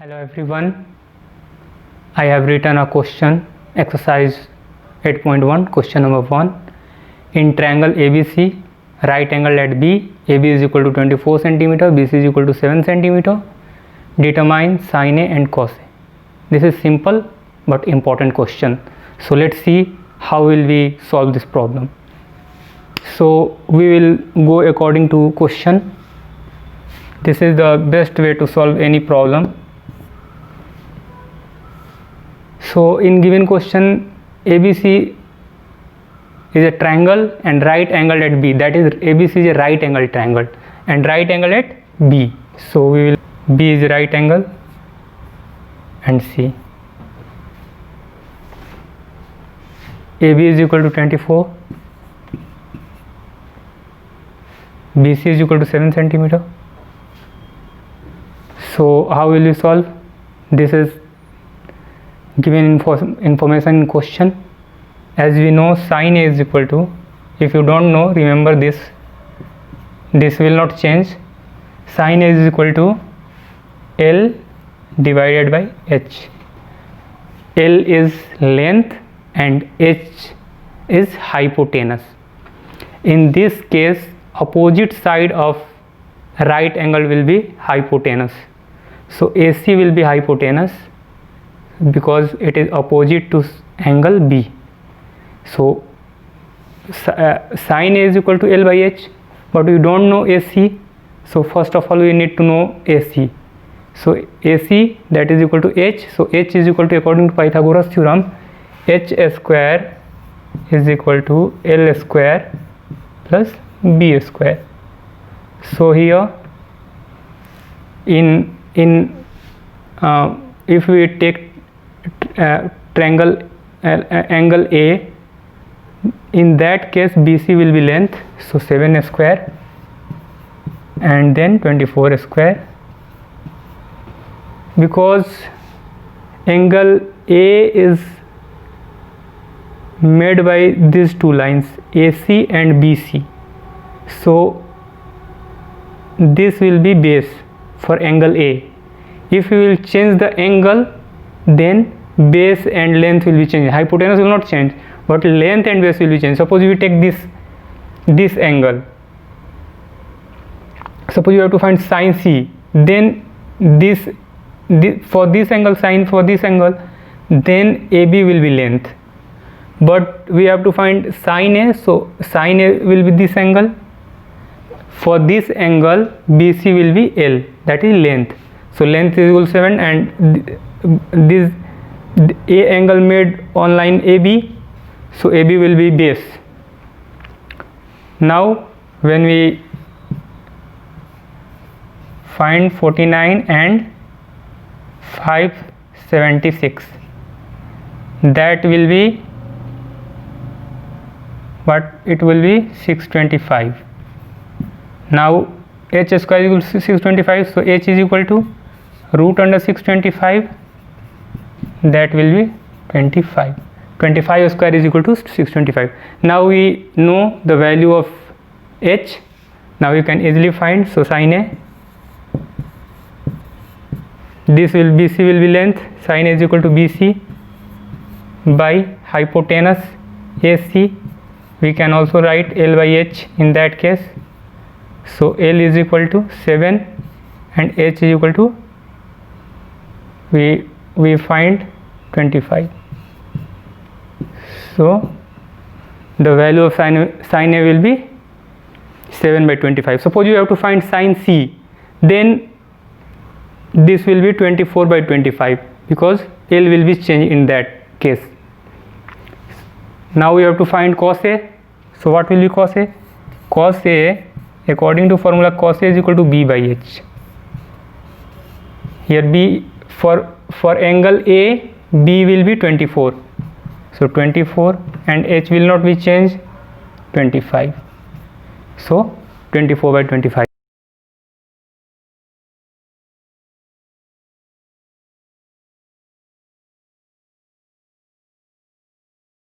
Hello everyone, I have written a question, exercise 8.1, question number 1. In triangle ABC, right angle at B, AB is equal to 24 cm, BC is equal to 7 cm. Determine sin A and cos A. This is simple but important question. So let's see how will we solve this problem. So we will go according to question. This is the best way to solve any problem. So in given question, ABC is a triangle and right angle at B, that is ABC is a right angle triangle and right angle at B. So we will, B is right angle and C. AB is equal to 24, BC is equal to 7 cm. So how will we solve? This is given information in question. As we know, sin A is equal to, if you don't know, remember this will not change. Sin A is equal to L divided by H. L is length and H is hypotenuse. In this case, opposite side of right angle will be hypotenuse. So AC will be hypotenuse because it is opposite to angle B. So sin A is equal to L by H, but we don't know AC. So first of all we need to know AC. So AC, that is equal to H. So H is equal to, according to Pythagoras theorem, H square is equal to L square plus B square. So here if we take triangle angle A, in that case BC will be length, so 7 square and then 24 square, because angle A is made by these two lines AC and BC. So this will be base for angle A. If we will change the angle, then base and length will be changed. Hypotenuse will not change, but length and base will be changed. Suppose we take this angle. Suppose you have to find sin C, then this for this angle, sin for this angle, then AB will be length. But we have to find sin A, so sin A will be this angle. For this angle, BC will be L, that is length. So length is equal to 7 and this A angle made on line AB, so AB will be base. Now when we find 49 and 576, that will be what? It will be 625. Now H square is equal to 625, so H is equal to root under 625, that will be 25. 25 square is equal to 625. Now we know the value of H. Now you can easily find. So sin A, this will BC will be length, sin A is equal to BC by hypotenuse AC. We can also write L by H in that case. So L is equal to 7 and H is equal to, we find 25. So the value of sin A will be 7 by 25. Suppose you have to find sin C, then this will be 24 by 25 because L will be changed in that case. Now we have to find cos A. So what will be cos A? Cos A, according to formula, cos A is equal to B by H. Here B, for angle A, B will be 24. So 24 and H will not be changed, 25. So 24 by 25.